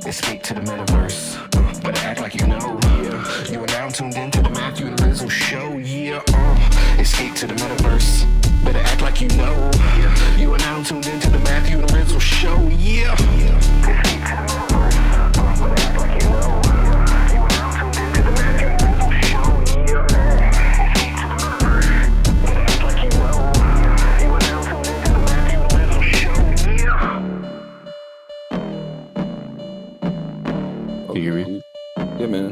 Escape to the metaverse. Better act like you know. Yeah. You are now tuned into the Matthew and Rizzle show. Yeah. Escape to the metaverse. Better act like you know. Yeah. You are now tuned into the Matthew and Rizzle show. Yeah. Escape to the metaverse. Better act like you know. You are now tuned into the Matthew and Rizzle show. Yeah. Escape to the metaverse. Better act like you know. You are now tuned into the Matthew and Rizzle show. Yeah. Can you hear me? Yeah, man.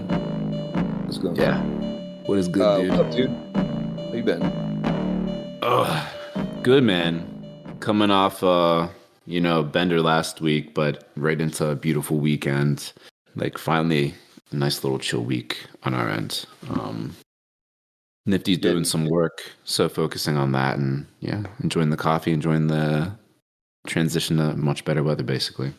What's going on? Yeah. What is good, dude? What's up, dude? How you been? Good, man. Coming off, Bender last week, but right into a beautiful weekend. Like, finally, a nice little chill week on our end. Nifty's doing some work, so focusing on that and, enjoying the coffee, enjoying the transition to much better weather, basically.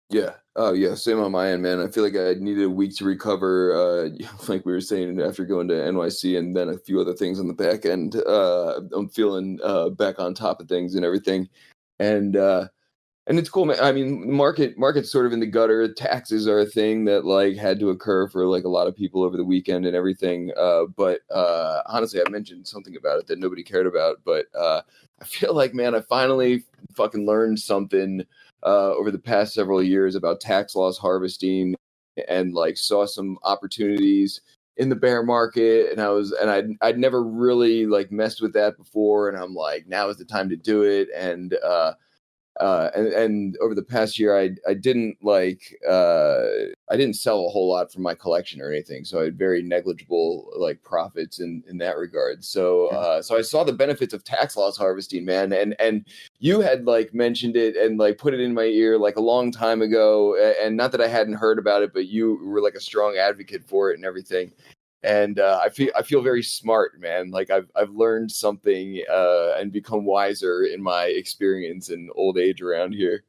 Yeah. Oh, yeah. Same on my end, man. I feel like I needed a week to recover, like we were saying, after going to NYC and then a few other things on the back end. I'm feeling back on top of things and everything. And it's cool, man. I mean, market's sort of in the gutter. Taxes are a thing that, like, had to occur for, like, a lot of people over the weekend and everything. But honestly, I mentioned something about it that nobody cared about. But I feel like, man, I finally fucking learned something over the past several years about tax loss harvesting, and like saw some opportunities in the bear market, and I'd never really like messed with that before, and I'm like, now is the time to do it. And over the past year, I didn't sell a whole lot from my collection or anything, so I had very negligible like profits in that regard. So I saw the benefits of tax loss harvesting, man, and you had like mentioned it and like put it in my ear like a long time ago, and not that I hadn't heard about it, but you were like a strong advocate for it and everything. And I feel very smart, man. Like I've learned something and become wiser in my experience and old age around here.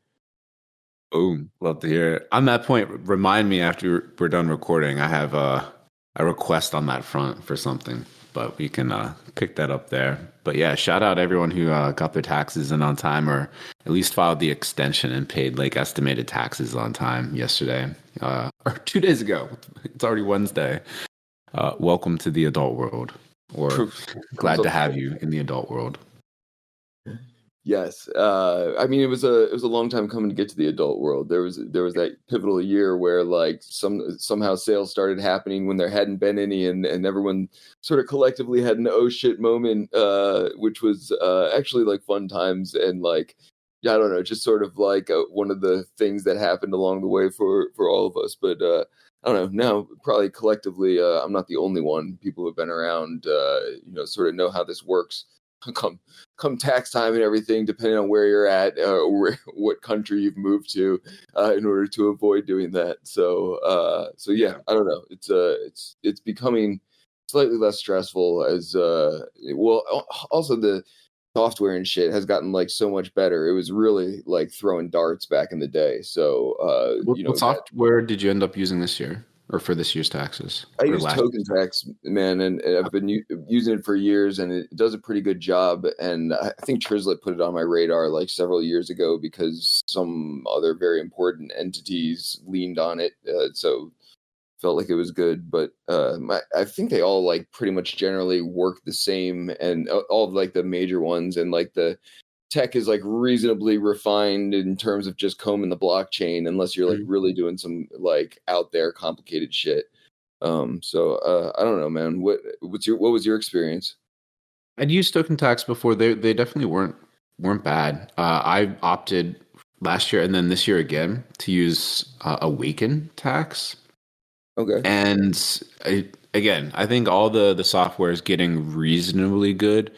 Boom. Love to hear it. On that point, remind me after we're done recording. I have a request on that front for something, but we can pick that up there. But yeah, shout out everyone who got their taxes in on time, or at least filed the extension and paid like estimated taxes on time yesterday or 2 days ago. It's already Wednesday. Welcome to the adult world, or glad to have you in the adult world. Yes. I mean, it was a long time coming to get to the adult world. There was that pivotal year where like somehow sales started happening when there hadn't been any, and everyone sort of collectively had an oh shit moment, which was actually like fun times, and like, I don't know, just sort of like one of the things that happened along the way for all of us. But I don't know, now probably collectively, I'm not the only one. People who have been around, sort of know how this works. Come tax time and everything, depending on where you're at or what country you've moved to, in order to avoid doing that. So yeah, I don't know. It's becoming slightly less stressful as also the software and shit has gotten like so much better. It was really like throwing darts back in the day. So what software did you end up using this year, or for this year's taxes? I use Token Tax, man, and I've been using it for years, and it does a pretty good job. And I think Trizzle put it on my radar like several years ago because some other very important entities leaned on it, so felt like it was good. But I think they all like pretty much generally work the same, and all of like the major ones, and like the tech is like reasonably refined in terms of just combing the blockchain, unless you're like really doing some like out there complicated shit. So I don't know, man. What was your experience? I'd used Token Tax before. They definitely weren't bad. I opted last year and then this year again to use Awaken Tax. Okay. And I think all the software is getting reasonably good,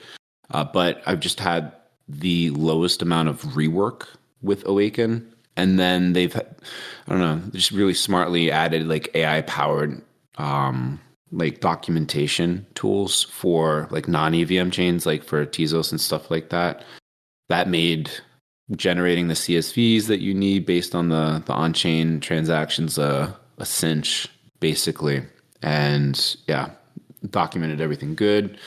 but I've just had the lowest amount of rework with Awaken. And then they've, I don't know, just really smartly added like AI powered like documentation tools for like non-EVM chains, like for Tezos and stuff like that. That made generating the CSVs that you need based on the on-chain transactions a cinch, basically. And yeah, documented everything good.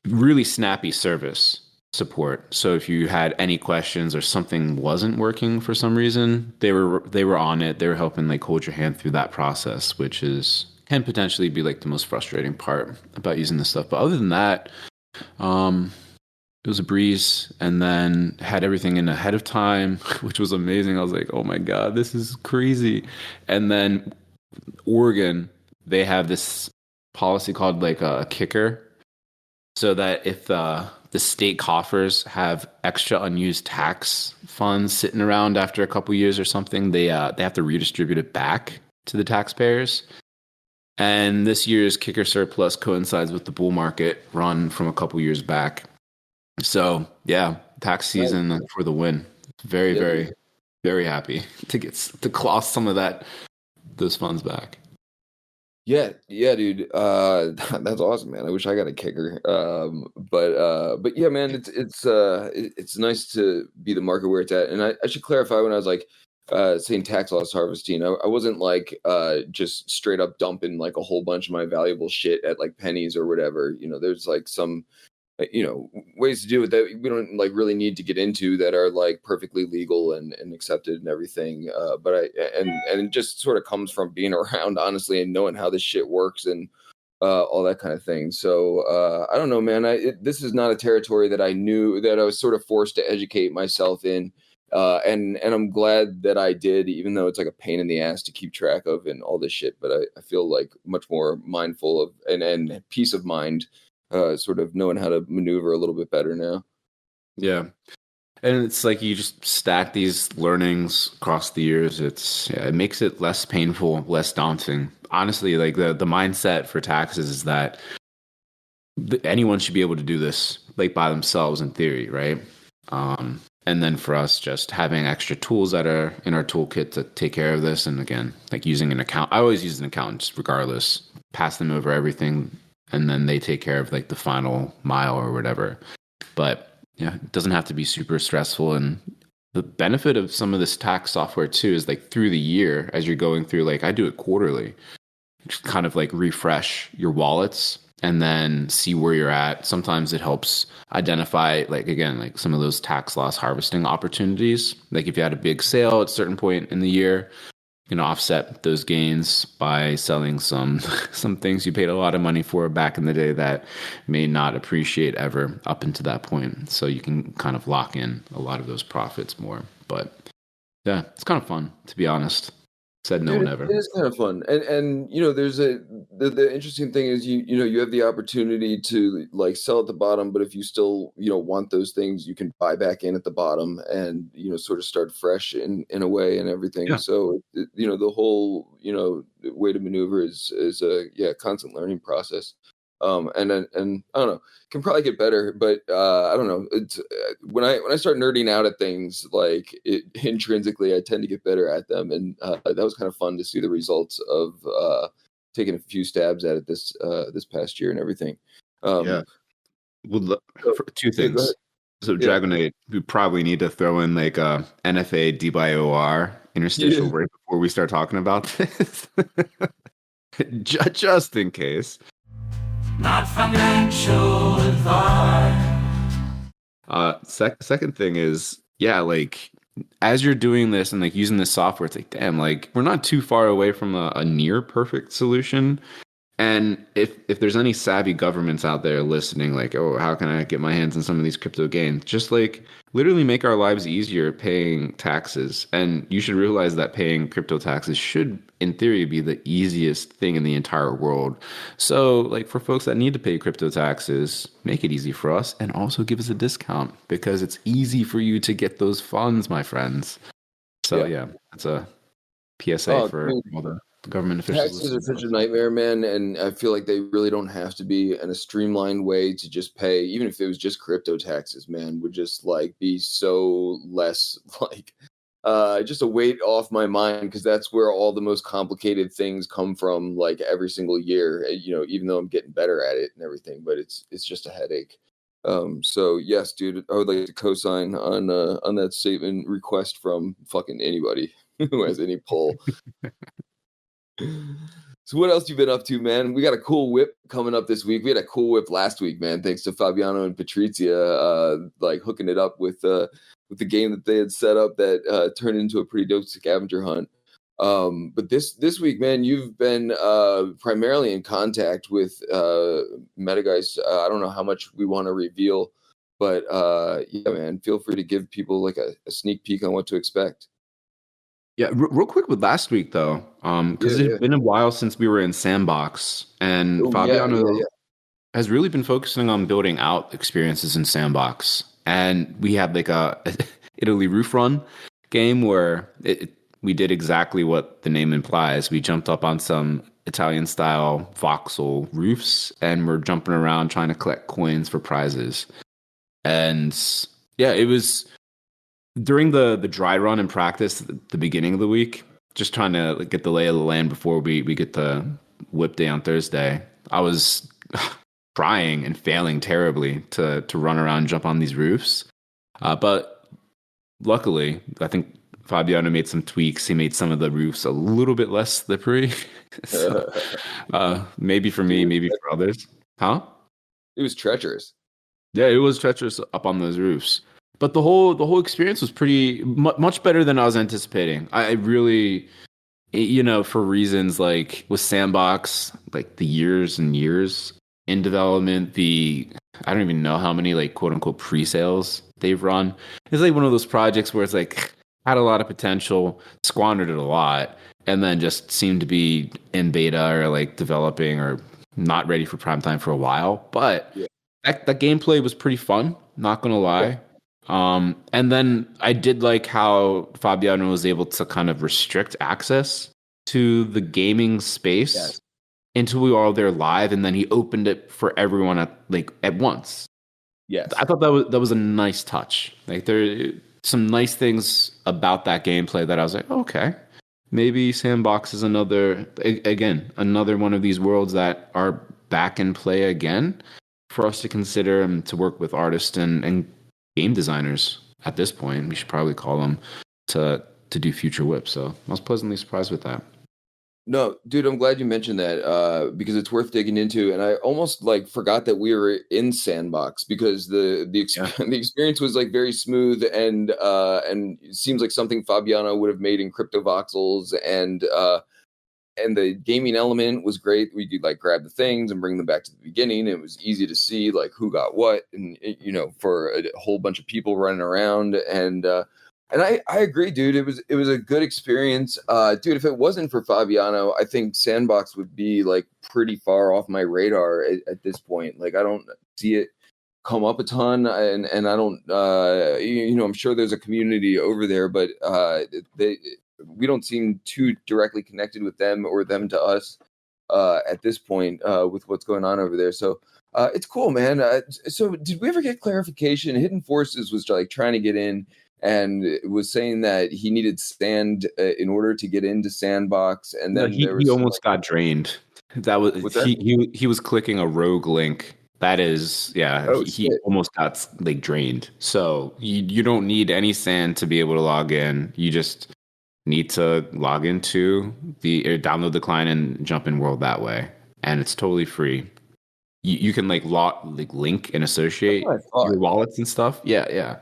Really snappy service. support. So if you had any questions or something wasn't working for some reason, they were on it. They were helping like hold your hand through that process, which is can potentially be like the most frustrating part about using this stuff. But other than that, it was a breeze, and then had everything in ahead of time, which was amazing. I was like, oh my God, this is crazy. And then Oregon, they have this policy called like a kicker, so that if the state coffers have extra unused tax funds sitting around after a couple years or something, they have to redistribute it back to the taxpayers. And this year's kicker surplus coincides with the bull market run from a couple years back. So yeah, tax season for the win. Very, very, very happy to claw some of those funds back. Yeah, dude. That's awesome, man. I wish I got a kicker. But yeah, man, it's nice to be the market where it's at. And I should clarify, when I was like saying tax loss harvesting, I wasn't like just straight up dumping like a whole bunch of my valuable shit at like pennies or whatever. There's like some ways to do it that we don't like really need to get into, that are like perfectly legal and accepted and everything. But it just sort of comes from being around, honestly, and knowing how this shit works and all that kind of thing. So I don't know, man. This is not a territory that I knew, that I was sort of forced to educate myself in. And I'm glad that I did, even though it's like a pain in the ass to keep track of and all this shit. But I feel like much more mindful of and peace of mind, sort of knowing how to maneuver a little bit better now. Yeah. And it's like you just stack these learnings across the years. It makes it less painful, less daunting. Honestly, like the mindset for taxes is that anyone should be able to do this like by themselves in theory, right? And then for us, just having extra tools that are in our toolkit to take care of this. And again, like using an account. I always use an accountant just regardless, pass them over everything, and then they take care of like the final mile or whatever. But yeah, it doesn't have to be super stressful. And the benefit of some of this tax software too is like through the year, as you're going through, like I do it quarterly, just kind of like refresh your wallets and then see where you're at. Sometimes it helps identify, like, again, like some of those tax loss harvesting opportunities. Like if you had a big sale at a certain point in the year, you can offset those gains by selling some things you paid a lot of money for back in the day that may not appreciate ever up until that point. So you can kind of lock in a lot of those profits more. But yeah, it's kind of fun, to be honest. Said no one ever. It is kind of fun, and there's the interesting thing is you have the opportunity to like sell at the bottom, but if you still want those things, you can buy back in at the bottom and sort of start fresh in a way and everything. Yeah. So the whole way to maneuver is a constant learning process. And I don't know, can probably get better, but I don't know. It's when I start nerding out at things, like intrinsically, I tend to get better at them, and that was kind of fun to see the results of taking a few stabs at it this past year and everything. Yeah, for two things. So Dragonite, we probably need to throw in like a NFA DYOR interstitial right before we start talking about this, just in case. Not financial advice. Second thing is, like as you're doing this and like using this software, it's like, damn, like we're not too far away from a near perfect solution. And if there's any savvy governments out there listening, like, oh, how can I get my hands on some of these crypto gains? Just like literally make our lives easier paying taxes. And you should realize that paying crypto taxes should, in theory, be the easiest thing in the entire world. So like for folks that need to pay crypto taxes, make it easy for us and also give us a discount because it's easy for you to get those funds, my friends. So yeah that's a PSA for all the government officials. Taxes are such a nightmare, man, and I feel like they really don't have to be in a streamlined way to just pay. Even if it was just crypto taxes, man, would just like be so less like just a weight off my mind, because that's where all the most complicated things come from, like every single year. Even though I'm getting better at it and everything, but it's just a headache. So yes, dude, I would like to co-sign on that statement request from fucking anybody who has any pull. So what else you been up to, man? We got a cool whip coming up this week. We had a cool whip last week, man. Thanks to Fabiano and Patrizia, like hooking it up with the game that they had set up that turned into a pretty dope scavenger hunt. But this week, man, you've been primarily in contact with Metageist. I don't know how much we want to reveal, but yeah, man, feel free to give people like a sneak peek on what to expect. Yeah, real quick with last week though, because it's been a while since we were in Sandbox, and Fabiano has really been focusing on building out experiences in Sandbox. And we had like a Italy roof run game where we did exactly what the name implies. We jumped up on some Italian style voxel roofs and we're jumping around trying to collect coins for prizes. And yeah, it was during the dry run and practice at the beginning of the week, just trying to like, get the lay of the land before we get the whip day on Thursday. I was trying and failing terribly to run around and jump on these roofs. But luckily, I think Fabiano made some tweaks. He made some of the roofs a little bit less slippery. So, maybe for me, maybe for others. Huh? It was treacherous. Yeah, it was treacherous up on those roofs. But the whole experience was pretty much better than I was anticipating. I really, for reasons like with Sandbox, like the years and years in development, I don't even know how many like quote unquote pre-sales they've run. It's like one of those projects where it's like had a lot of potential, squandered it a lot, and then just seemed to be in beta or like developing or not ready for prime time for a while. But that gameplay was pretty fun, not gonna lie. And then I did like how Fabiano was able to kind of restrict access to the gaming space until we were all there live, and then he opened it for everyone at once. Yes, I thought that was a nice touch. Like there some nice things about that gameplay that I was like, okay, maybe Sandbox is another one of these worlds that are back in play again for us to consider and to work with artists and game designers at this point. We should probably call them to do future whips. So I was pleasantly surprised with that. No, dude, I'm glad you mentioned that because it's worth digging into. And I almost like forgot that we were in Sandbox because the experience was like very smooth and it seems like something Fabiano would have made in Crypto Voxels, and the gaming element was great. We could like grab the things and bring them back to the beginning. It was easy to see like who got what, and for a whole bunch of people running around. And I agree, dude. It was a good experience, dude. If it wasn't for Fabiano, I think Sandbox would be like pretty far off my radar at this point. Like I don't see it come up a ton, and I don't, I'm sure there's a community over there, but we don't seem too directly connected with them or them to us at this point with what's going on over there. So it's cool, man. So did we ever get clarification? Hidden Forces was like trying to get in and was saying that he needed stand in order to get into Sandbox, and then he almost got drained. That was he was clicking a rogue link. That is, he almost got like drained. So you don't need any sand to be able to log in. You just need to log into download the client and jump in world that way, and it's totally free. You can like link and associate your wallets and stuff. Yeah.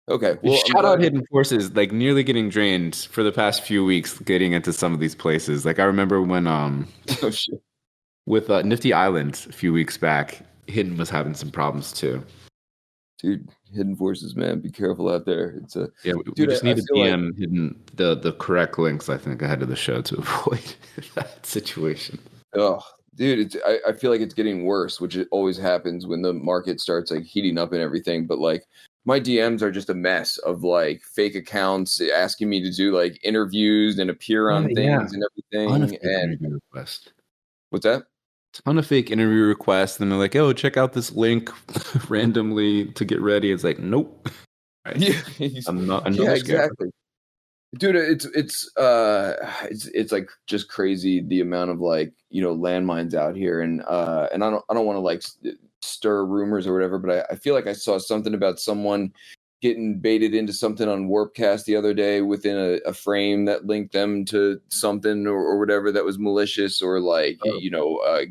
Okay. Well, shout out Hidden Forces, like nearly getting drained for the past few weeks, getting into some of these places. Like I remember when with Nifty Island a few weeks back, Hidden was having some problems too. Dude, Hidden Forces, man, be careful out there. It's we just need to DM like Hidden the correct links, I think, ahead of the show to avoid that situation. Oh, dude, I feel like it's getting worse, which it always happens when the market starts like heating up and everything. But like my DMs are just a mess of like fake accounts asking me to do like interviews and appear on things and everything. And request. What's that? Ton of fake interview requests, and they're like, "Oh, check out this link randomly to get ready." It's like, nope. Right. Yeah, exactly. Dude, it's like just crazy the amount of like landmines out here, and I don't want to like stir rumors or whatever, but I feel like I saw something about someone getting baited into something on Warpcast the other day within a frame that linked them to something or whatever that was malicious, or like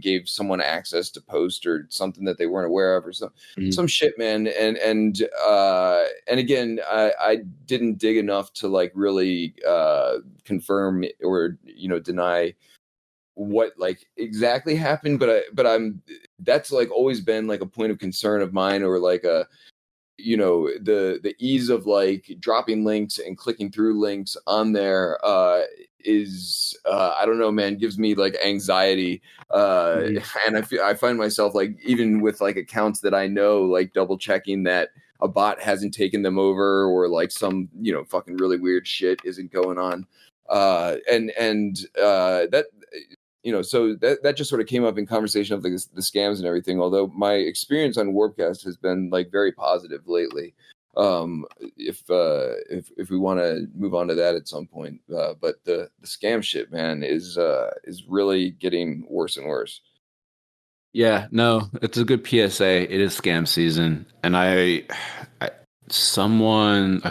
gave someone access to post or something that they weren't aware of, or some shit, man. And again, I didn't dig enough to like really confirm or deny what like exactly happened, but I'm that's like always been like a point of concern of mine, or like a the ease of like dropping links and clicking through links on there is I don't know, man, gives me like anxiety, and I find myself like, even with like accounts that I know, like double checking that a bot hasn't taken them over, or like some fucking really weird shit isn't going on, and that so that just sort of came up in conversation of like the scams and everything. Although my experience on Warpcast has been like very positive lately. If we want to move on to that at some point, but the scam shit, man, is really getting worse and worse. Yeah, no, it's a good PSA. It is scam season, and a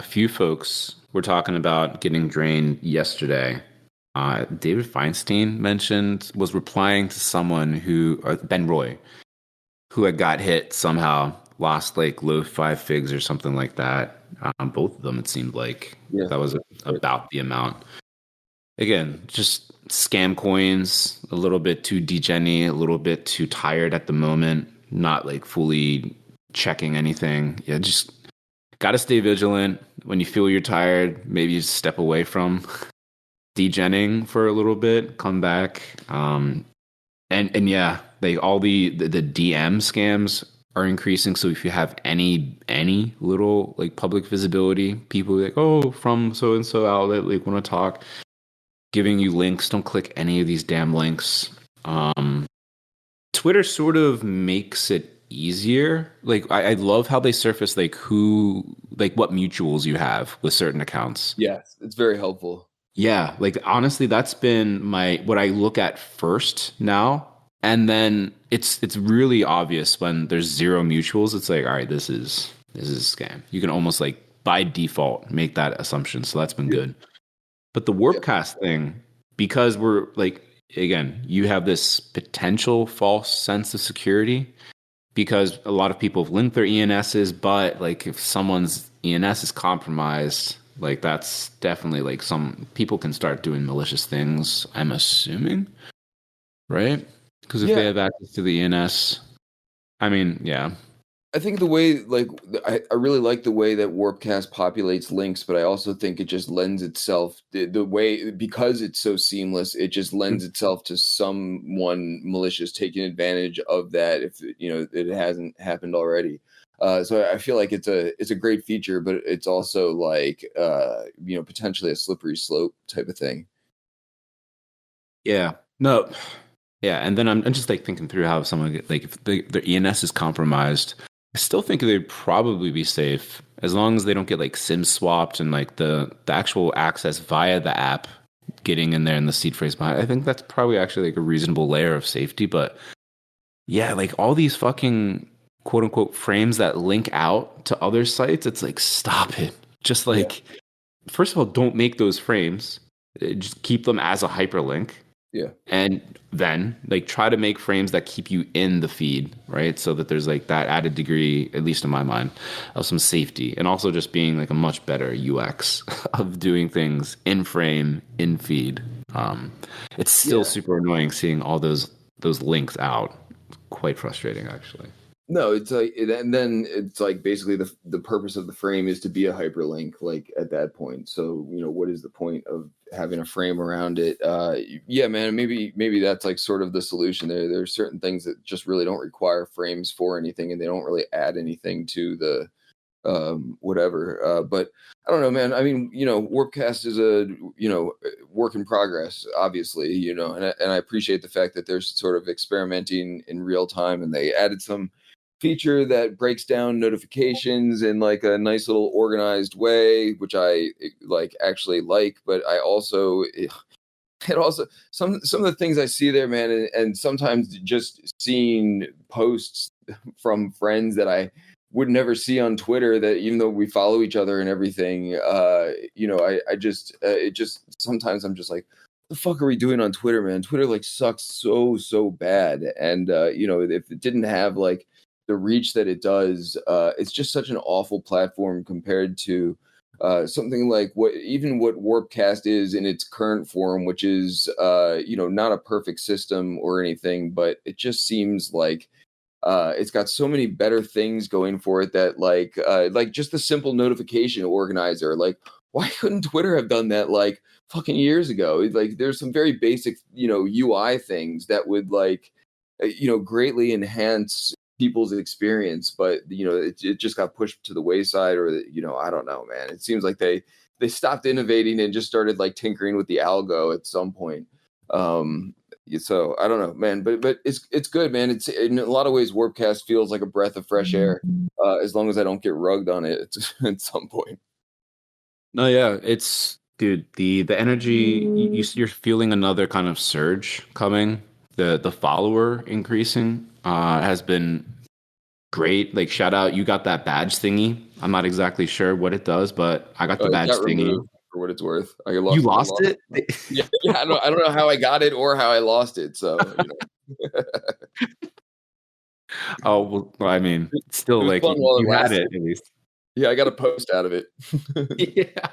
few folks were talking about getting drained yesterday. David Feinstein was replying to someone Ben Roy, who had got hit somehow, lost like low 5 figs or something like that. Both of them, it seemed like that was about the amount. Again, just scam coins, a little bit too degen-y, a little bit too tired at the moment, not like fully checking anything. Yeah, just got to stay vigilant. When you feel you're tired, maybe you step away from degenning for a little bit, come back, and yeah, like all the DM scams are increasing. So if you have any little like public visibility, people like, oh, from so and so outlet, like want to talk, giving you links. Don't click any of these damn links. Twitter sort of makes it easier. Like I love how they surface like what mutuals you have with certain accounts. Yes, it's very helpful. Yeah, like honestly, that's been what I look at first now, and then it's really obvious when there's zero mutuals. It's like, all right, this is a scam. You can almost like by default make that assumption. So that's been good. But the Warpcast thing, because we're like, again, you have this potential false sense of security because a lot of people have linked their ENSs, but like if someone's ENS is compromised, like that's definitely like some people can start doing malicious things, I'm assuming, right? Because if they have access to the ENS, I mean, yeah. I think the way, like, I really like the way that Warpcast populates links, but I also think it just lends itself the way, because it's so seamless, it just lends itself to someone malicious taking advantage of that if it hasn't happened already. So I feel like it's a great feature, but it's also like potentially a slippery slope type of thing. Yeah. No. Yeah, and then I'm just like thinking through how someone like if their ENS is compromised, I still think they'd probably be safe as long as they don't get like SIM swapped and like the actual access via the app getting in there in the seed phrase behind. I think that's probably actually like a reasonable layer of safety. But yeah, like all these fucking quote unquote frames that link out to other sites, it's like, stop it. Just like, first of all, don't make those frames. Just keep them as a hyperlink. Yeah. And then like try to make frames that keep you in the feed, right? So that there's like that added degree, at least in my mind, of some safety, and also just being like a much better UX of doing things in frame, in feed. It's still super annoying seeing all those links out. Quite frustrating, actually. No, it's like, and then it's like basically the purpose of the frame is to be a hyperlink, like at that point. So what is the point of having a frame around it? Yeah, man, maybe that's like sort of the solution. There's certain things that just really don't require frames for anything, and they don't really add anything to the whatever. But I don't know, man. I mean, Warpcast is a work in progress, obviously, and I appreciate the fact that they're sort of experimenting in real time, and they added some feature that breaks down notifications in like a nice little organized way, which I actually like. But I also it also some of the things I see there, man, and sometimes just seeing posts from friends that I would never see on Twitter, that even though we follow each other and everything, I just it just sometimes I'm just like, what the fuck are we doing on Twitter, man? Twitter like sucks so bad. And if it didn't have like the reach that it does, it's just such an awful platform compared to something like what Warpcast is in its current form, which is not a perfect system or anything, but it just seems like it's got so many better things going for it that like just the simple notification organizer. Like, why couldn't Twitter have done that like fucking years ago? Like, there's some very basic UI things that would like greatly enhance people's experience, but it just got pushed to the wayside, or I don't know, man. It seems like they stopped innovating and just started like tinkering with the algo at some point. So I don't know, man, but it's good, man. It's in a lot of ways, Warpcast feels like a breath of fresh air, as long as I don't get rugged on it at some point. No, yeah, it's dude, the energy, you're feeling another kind of surge coming. The follower increasing has been great. Like, shout out, you got that badge thingy. I'm not exactly sure what it does, but I got the badge thingy. For what it's worth, you lost it. Yeah, I don't know how I got it or how I lost it. So. Oh well, I mean, still like you had it at least. Yeah, I got a post out of it. Yeah,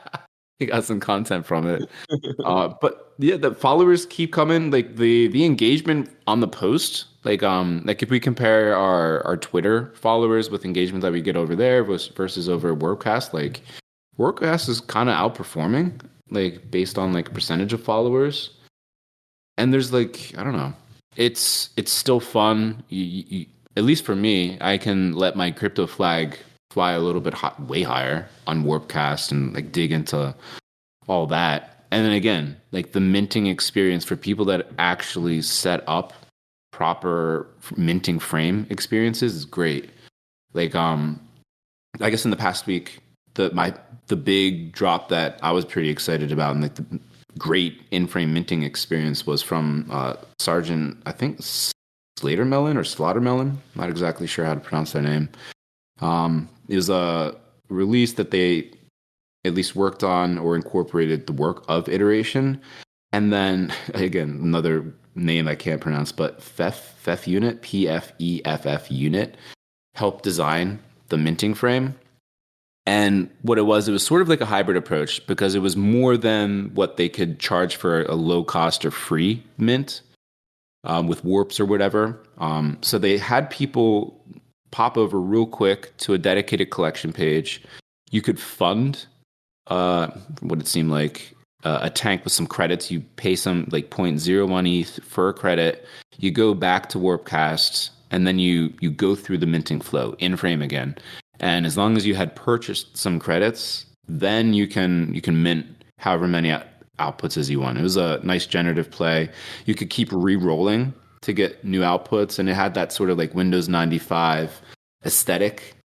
you got some content from it. But yeah, the followers keep coming. Like the engagement on the post, like if we compare our Twitter followers with engagement that we get over there versus over Warpcast, like Warpcast is kind of outperforming, like based on like a percentage of followers. And there's like, I don't know, it's still fun. You at least for me, I can let my crypto flag fly a little bit way higher on Warpcast and like dig into all that. And then again, like the minting experience for people that actually set up proper minting frame experiences is great. Like I guess in the past week, the big drop that I was pretty excited about and like the great in-frame minting experience was from Sergeant, I think Slaughtermelon or Slaughtermelon. Not exactly sure how to pronounce their name. It was a release that they at least worked on or incorporated the work of iteration. And then, again, another name I can't pronounce, but Feff Unit, PFEFF Unit, helped design the minting frame. And what it was sort of like a hybrid approach because it was more than what they could charge for a low cost or free mint with warps or whatever. So they had people pop over real quick to a dedicated collection page. You could fund what it seemed like a tank with some credits. You pay some like 0.01 ETH for a credit. You go back to Warpcast, and then you go through the minting flow in frame again. And as long as you had purchased some credits, then you can mint however many outputs as you want. It was a nice generative play. You could keep re-rolling to get new outputs, and it had that sort of like Windows 95 aesthetic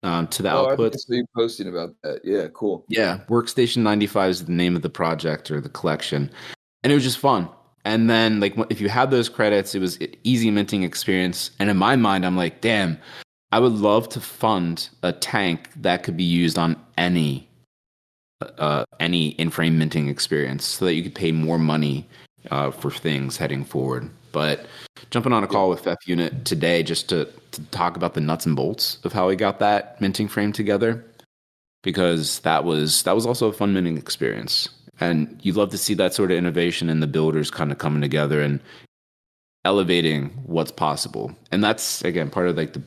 to the outputs. I saw you posting about that. Yeah, cool. Yeah, Workstation 95 is the name of the project or the collection, and it was just fun. And then like if you had those credits, it was an easy minting experience. And in my mind, I'm like, damn, I would love to fund a tank that could be used on any in-frame minting experience so that you could pay more money for things heading forward. But jumping on a call with Feff Unit today just to talk about the nuts and bolts of how we got that minting frame together, because that was also a fun minting experience. And you'd love to see that sort of innovation and the builders kind of coming together and elevating what's possible. And that's, again, part of like the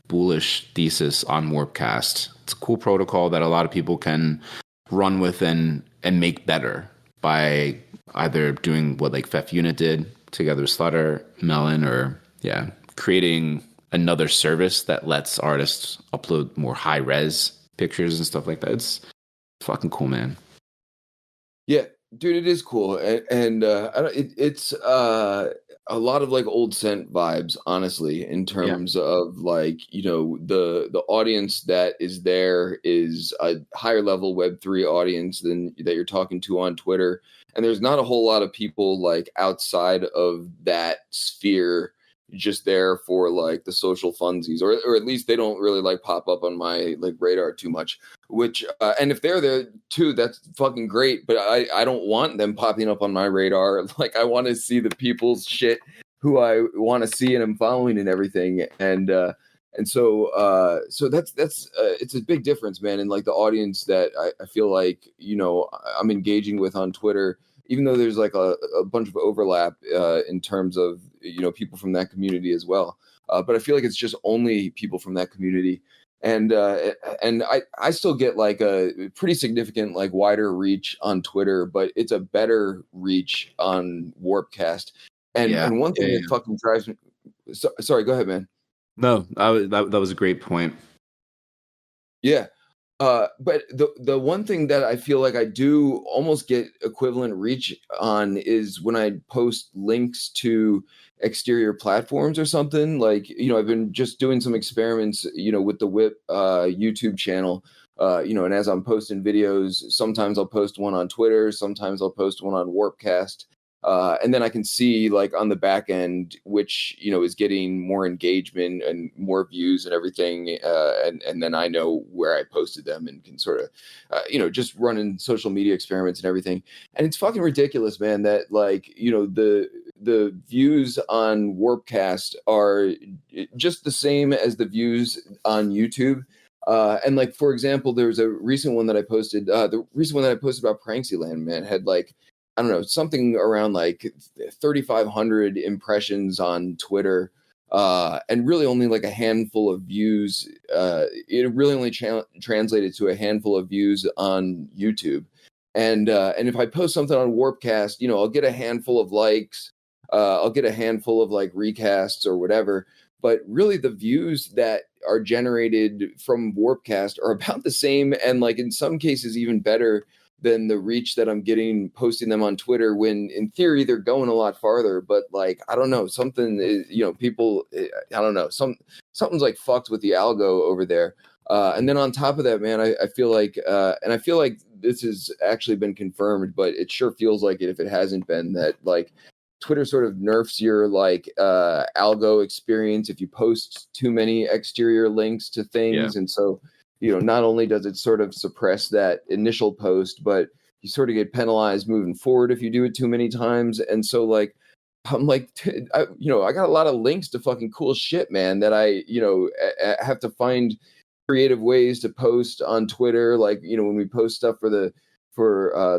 bullish thesis on Warpcast. It's a cool protocol that a lot of people can run with and make better by either doing what like Feff Unit did together with Slaughtermelon, or creating another service that lets artists upload more high res pictures and stuff like that. It's fucking cool, man. Yeah, dude, it is cool, and it's a lot of like old Scent vibes, honestly, in terms of like the audience that is there is a higher level Web3 audience than that you're talking to on Twitter, and there's not a whole lot of people like outside of that sphere just there for like the social funsies, or at least they don't really like pop up on my like radar too much. Which and if they're there too, that's fucking great. But I don't want them popping up on my radar. Like I want to see the people's shit who I want to see and I'm following and everything. And so that's it's a big difference, man. And like the audience that I feel like, you know, I'm engaging with on Twitter, even though there's like a bunch of overlap in terms of, you know, people from that community as well. But I feel like it's just only people from that community. And I still get like a pretty significant, like wider reach on Twitter, but it's a better reach on Warpcast. And one thing that fucking drives me. Sorry, go ahead, man. No, that was a great point. Yeah. But the one thing that I feel like I do almost get equivalent reach on is when I post links to exterior platforms or something. Like, you know, I've been just doing some experiments, you know, with the WIP YouTube channel, you know, and as I'm posting videos, sometimes I'll post one on Twitter, sometimes I'll post one on Warpcast. And then I can see like on the back end, which, you know, is getting more engagement and more views and everything. And then I know where I posted them and can sort of, you know, just running social media experiments and everything. And it's fucking ridiculous, man, that like, you know, the views on Warpcast are just the same as the views on YouTube. And like, for example, there was a recent one that I posted, the recent one that I posted about Pranksyland, man, had like, I don't know, something around like 3,500 impressions on Twitter, and really only like a handful of views. It really only translated to a handful of views on YouTube. And if I post something on Warpcast, you know, I'll get a handful of likes, I'll get a handful of like recasts or whatever. But really the views that are generated from Warpcast are about the same, and like in some cases even better than the reach that I'm getting posting them on Twitter, when in theory they're going a lot farther. But like, I don't know, something is, you know, people, I don't know, something's like fucked with the algo over there. And then on top of that, man, I feel like, and I feel like this has actually been confirmed, but it sure feels like it if it hasn't been, that like Twitter sort of nerfs your like algo experience if you post too many exterior links to things. And so, you know, not only does it sort of suppress that initial post, but you sort of get penalized moving forward if you do it too many times. And so like, I'm like, you know, I got a lot of links to fucking cool shit, man, that I, you know, have to find creative ways to post on Twitter. Like, you know, when we post stuff for the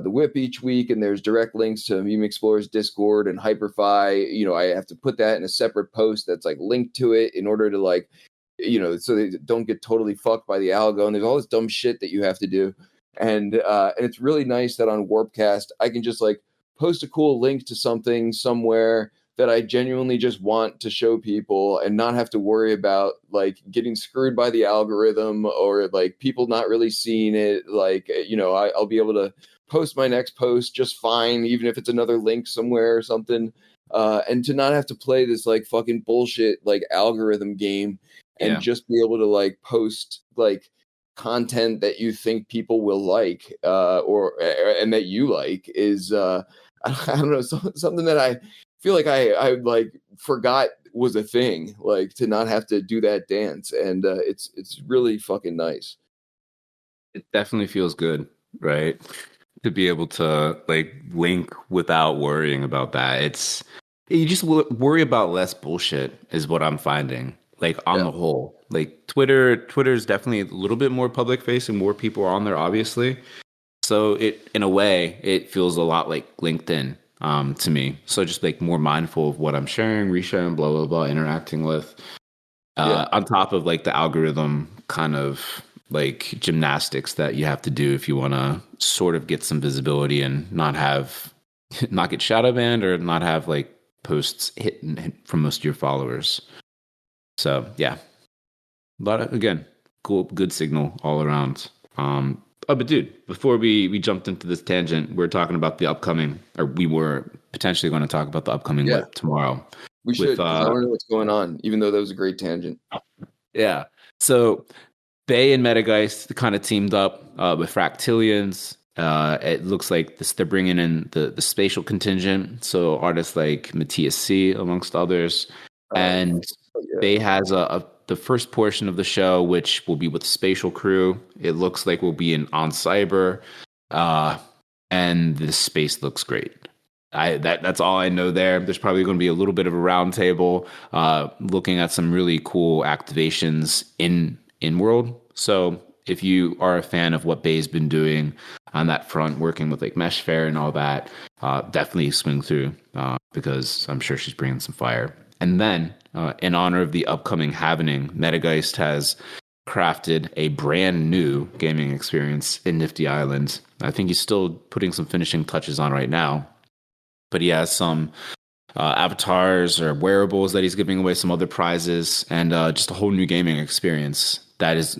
WIP each week, and there's direct links to Meme Explorer's Discord and Hyperfy, you know, I have to put that in a separate post that's like linked to it in order to like, you know, so they don't get totally fucked by the algo. And there's all this dumb shit that you have to do. And it's really nice that on Warpcast, I can just like post a cool link to something somewhere that I genuinely just want to show people and not have to worry about like getting screwed by the algorithm or like people not really seeing it. Like, you know, I'll be able to post my next post just fine, even if it's another link somewhere or something. And to not have to play this like fucking bullshit like algorithm game. And just be able to like post like content that you think people will like, and that you like is I don't know, something that I feel like I like forgot was a thing, like to not have to do that dance, and it's really fucking nice. It definitely feels good, right? To be able to like link without worrying about that. You just worry about less bullshit is what I'm finding. Like on the whole, like Twitter is definitely a little bit more public facing, more people are on there, obviously. So it, in a way, it feels a lot like LinkedIn to me. So just like more mindful of what I'm sharing, resharing, blah, blah, blah, interacting with. On top of like the algorithm kind of like gymnastics that you have to do if you want to sort of get some visibility and not get shadow banned or not have like posts hit from most of your followers. So yeah, a lot of, again, cool, good signal all around. But dude, before we jumped into this tangent, we were potentially going to talk about the upcoming WIP tomorrow. We should. I don't know what's going on, even though that was a great tangent. Yeah. So Bay and Metageist kind of teamed up with Fractillions. It looks like they're bringing in the spatial contingent. So artists like Matthias C, amongst others. And yeah. Bay has the first portion of the show, which will be with Spatial Crew. It looks like we'll be on Cyber, and the space looks great. That's all I know there. There's probably going to be a little bit of a roundtable, looking at some really cool activations in world. So if you are a fan of what Bay's been doing on that front, working with like Mesh Fair and all that, definitely swing through, because I'm sure she's bringing some fire. And then, in honor of the upcoming halving, Metageist has crafted a brand new gaming experience in Nifty Island. I think he's still putting some finishing touches on right now, but he has some avatars or wearables that he's giving away, some other prizes, and just a whole new gaming experience that is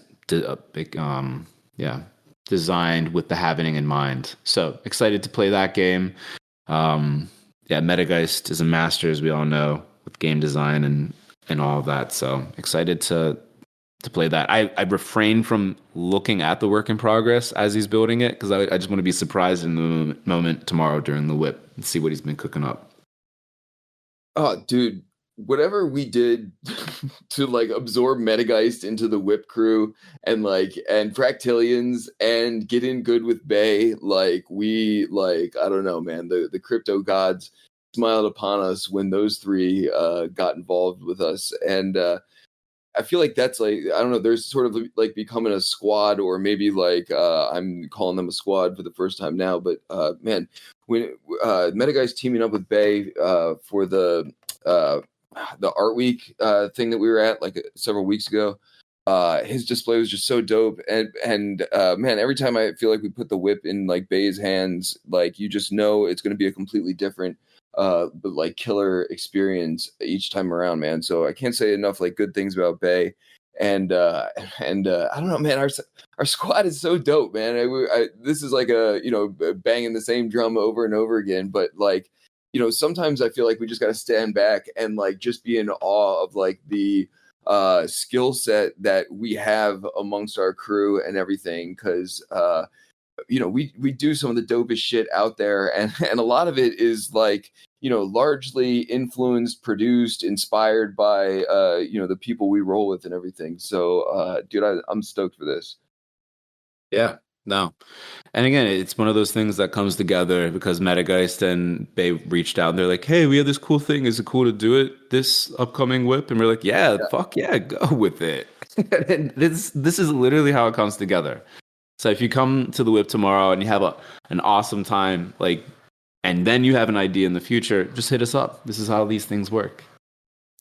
designed with the halving in mind. So excited to play that game. Metageist is a master, as we all know, with game design and all of that. So excited to play that. I refrain from looking at the work in progress as he's building it, because I just want to be surprised in the moment tomorrow during the WIP and see what he's been cooking up. Oh, dude, whatever we did to like absorb Metageist into the WIP crew and Fractillions and get in good with Bay, I don't know, man, the crypto gods smiled upon us when those three got involved with us. And I feel like that's I don't know, there's sort of like becoming a squad, or maybe I'm calling them a squad for the first time now. But man, when Metageist teaming up with Bay for the Art Week thing that we were at several weeks ago, his display was just so dope. And man, every time I feel like we put the whip in Bay's hands, you just know it's going to be a completely different but killer experience each time around, man. So I can't say enough good things about Bay. And I don't know, man, our squad is so dope, man. This is banging the same drum over and over again, but sometimes I feel like we just got to stand back and just be in awe of the skill set that we have amongst our crew and everything, because we do some of the dopest shit out there, and a lot of it is largely influenced, produced, inspired by the people we roll with and everything. So dude, I'm stoked for this. Yeah, no. And again, it's one of those things that comes together because Metageist and Bay reached out and they're like, hey, we have this cool thing. Is it cool to do it this upcoming WIP? And we're like, yeah. Fuck yeah, go with it. And this is literally how it comes together. So if you come to the WIP tomorrow and you have an awesome time, and then you have an idea in the future, just hit us up. This is how these things work.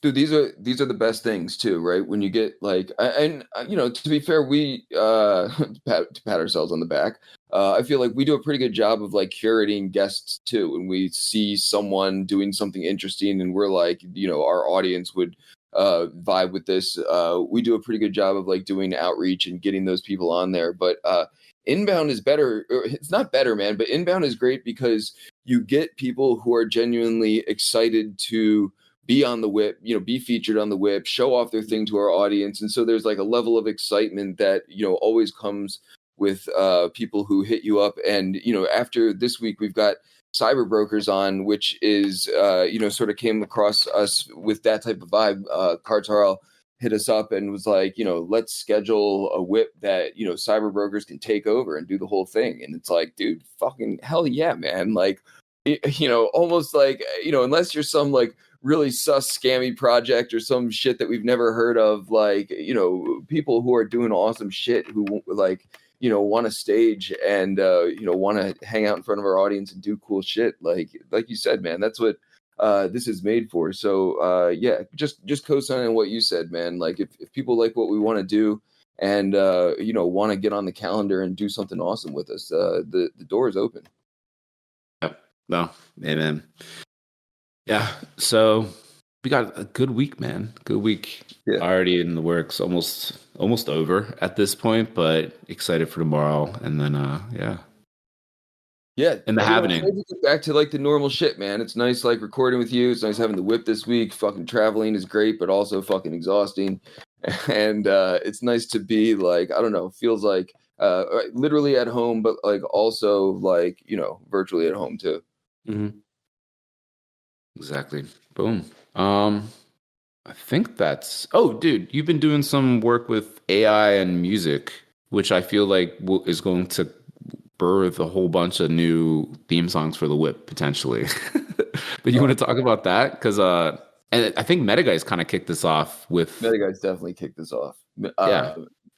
Dude, these are the best things too, right? When you get to be fair, we to pat ourselves on the back. I feel like we do a pretty good job of curating guests too. When we see someone doing something interesting and we're our audience would vibe with this, we do a pretty good job of doing outreach and getting those people on there. But inbound is better. It's not better, man, but inbound is great because you get people who are genuinely excited to be on the WIP, be featured on the WIP, show off their thing to our audience. And so there's a level of excitement that, always comes with people who hit you up. And, after this week, we've got Cyber Brokers on, which is, sort of came across us with that type of vibe. Cartarl hit us up and was let's schedule a WIP that, Cyber Brokers can take over and do the whole thing. And it's dude, fucking hell yeah, man. Almost unless you're some really sus scammy project or some shit that we've never heard of, people who are doing awesome shit who want to stage and want to hang out in front of our audience and do cool shit, like you said, man. That's what this is made for. So yeah, just co-signing what you said, man. If people like what we want to do and want to get on the calendar and do something awesome with us, the door is open. Yep. No, amen. Yeah, so we got a good week, man. Good week. Yeah. Already in the works, almost over at this point, but excited for tomorrow. And then, yeah. And the happening. Get back to the normal shit, man. It's nice recording with you. It's nice having the WIP this week. Fucking traveling is great, but also fucking exhausting. And it's nice to be I don't know, feels literally at home, but also virtually at home too. Mm-hmm. Exactly. Boom. I think that's. Oh, dude, you've been doing some work with AI and music, which I feel like is going to birth a whole bunch of new theme songs for the WIP potentially. But you want to talk about that? Because and I think Metageist kind of kicked this off with. Metageist definitely kicked this off. Yeah.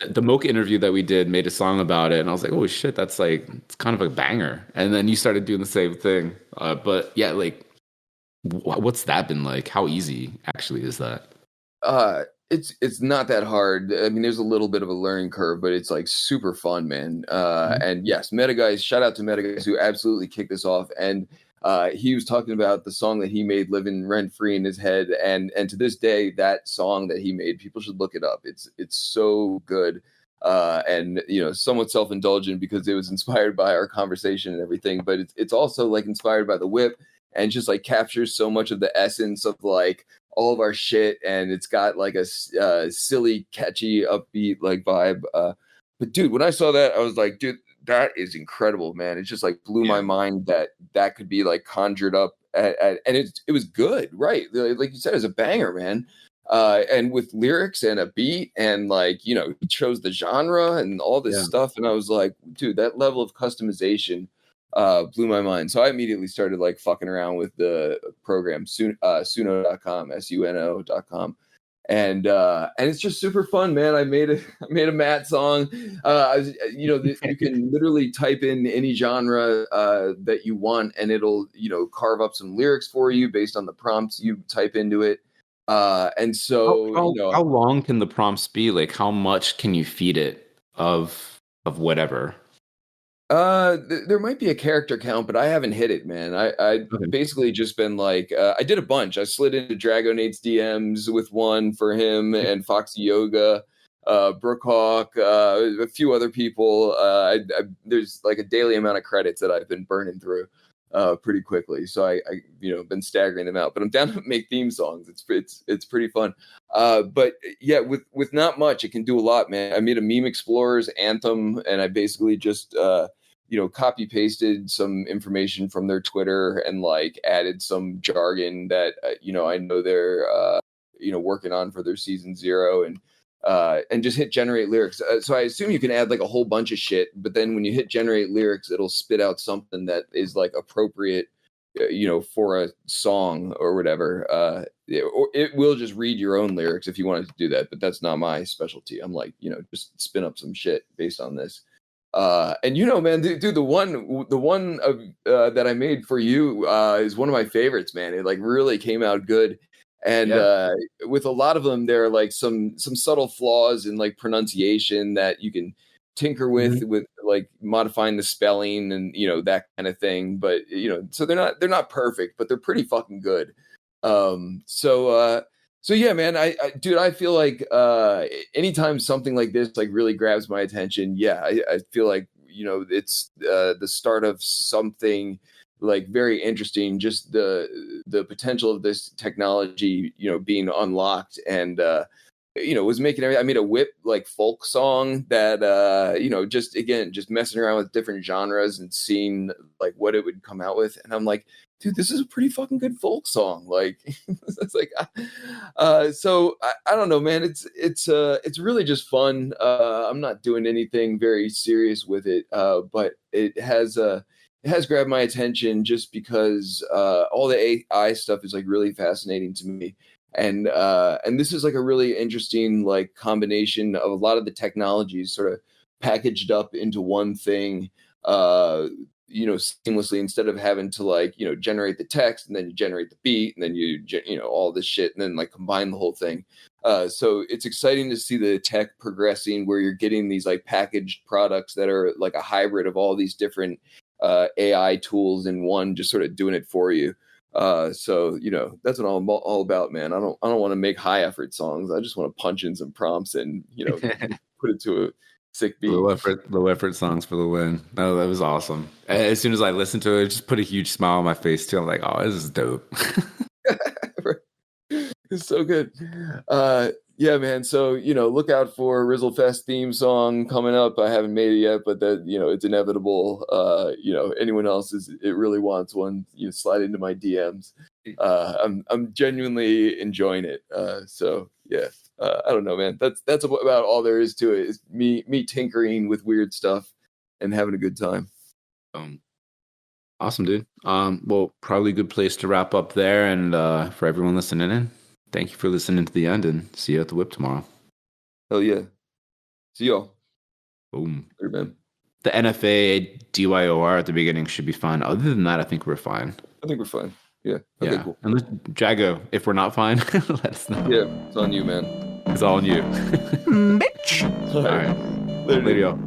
The Mocha interview that we did made a song about it, and I was like, "Oh shit, that's like it's kind of a banger." And then you started doing the same thing. But yeah, like, what's that been like? How easy actually is that? It's not that hard. I mean, there's a little bit of a learning curve, but it's like super fun, man. And yes, Metageist, shout out to Metageist who absolutely kicked this off. And he was talking about the song that he made living rent free in his head. And to this day, that song that he made, people should look it up. It's so good. And you know, somewhat self-indulgent because it was inspired by our conversation and everything, but it's also like inspired by the WIP and just like captures so much of the essence of like all of our shit, and it's got like a silly, catchy, upbeat like vibe. But dude, when I saw that, I was like, dude, that is incredible, man. It just like blew my mind that could be like conjured up, and it was good, right? Like you said, it's a banger, man. And with lyrics and a beat, and like, you know, he chose the genre and all this stuff, and I was like, dude, that level of customization blew my mind. So I immediately started like fucking around with the program suno.com, suno.com. And it's just super fun, man. I made a Matt song. You can literally type in any genre that you want, and it'll, you know, carve up some lyrics for you based on the prompts you type into it. And so how long can the prompts be? Like, how much can you feed it of whatever? There might be a character count, but I haven't hit it, man. I basically just been like, I did a bunch. I slid into Dragonate's DMs with one for him and Foxy Yoga, Brookhawk, a few other people. There's like a daily amount of credits that I've been burning through pretty quickly. So I been staggering them out, but I'm down to make theme songs. It's pretty fun. But yeah, with not much, it can do a lot, man. I made a Meme Explorers anthem, and I basically just copy pasted some information from their Twitter and like added some jargon that I know they're working on for their season 0, and just hit generate lyrics. So I assume you can add like a whole bunch of shit, but then when you hit generate lyrics, it'll spit out something that is like appropriate, for a song or whatever. Or it will just read your own lyrics if you wanted to do that, but that's not my specialty. I'm like, just spin up some shit based on this. And man, dude, the one of that I made for you is one of my favorites, man. It like really came out good. And with a lot of them, there are like some subtle flaws in like pronunciation that you can tinker with like modifying the spelling and that kind of thing. But so they're not perfect, but they're pretty fucking good. So yeah, man, I feel like anytime something like this like really grabs my attention, I feel like it's the start of something like very interesting. Just the potential of this technology, being unlocked, and was making everything. I made a WIP like folk song that just messing around with different genres and seeing like what it would come out with, and I'm like, dude, this is a pretty fucking good folk song. Like, it's like, so I don't know, man. It's really just fun. I'm not doing anything very serious with it, but it has grabbed my attention just because all the AI stuff is like really fascinating to me. And this is like a really interesting like combination of a lot of the technologies sort of packaged up into one thing, seamlessly, instead of having to like, generate the text and then you generate the beat and then you all this shit and then like combine the whole thing. So it's exciting to see the tech progressing where you're getting these like packaged products that are like a hybrid of all these different AI tools in one, just sort of doing it for you. So that's what I'm all about, man. I don't want to make high effort songs. I just want to punch in some prompts and put it to a sick beat. Low effort songs for the win. Oh, that was awesome. As soon as I listened to it, it just put a huge smile on my face too. I'm like, oh, this is dope. It's so good. Yeah, man. So, look out for Rizzle Fest theme song coming up. I haven't made it yet, but that, it's inevitable. Anyone else it really wants one, slide into my DMs. I'm genuinely enjoying it. So yeah, I don't know, man. That's about all there is to it. Is me tinkering with weird stuff and having a good time. Awesome, dude. Well, probably a good place to wrap up there. And for everyone listening in, thank you for listening to the end, and see you at the WIP tomorrow. Hell yeah. See y'all. Boom. Later, man. The NFA DYOR at the beginning should be fine. Other than that, I think we're fine. I think we're fine. Yeah. Okay, cool. Unless, Jago, if we're not fine, let us know. Yeah, it's on you, man. It's all on you. Bitch. All All right. Later, Later, y'all.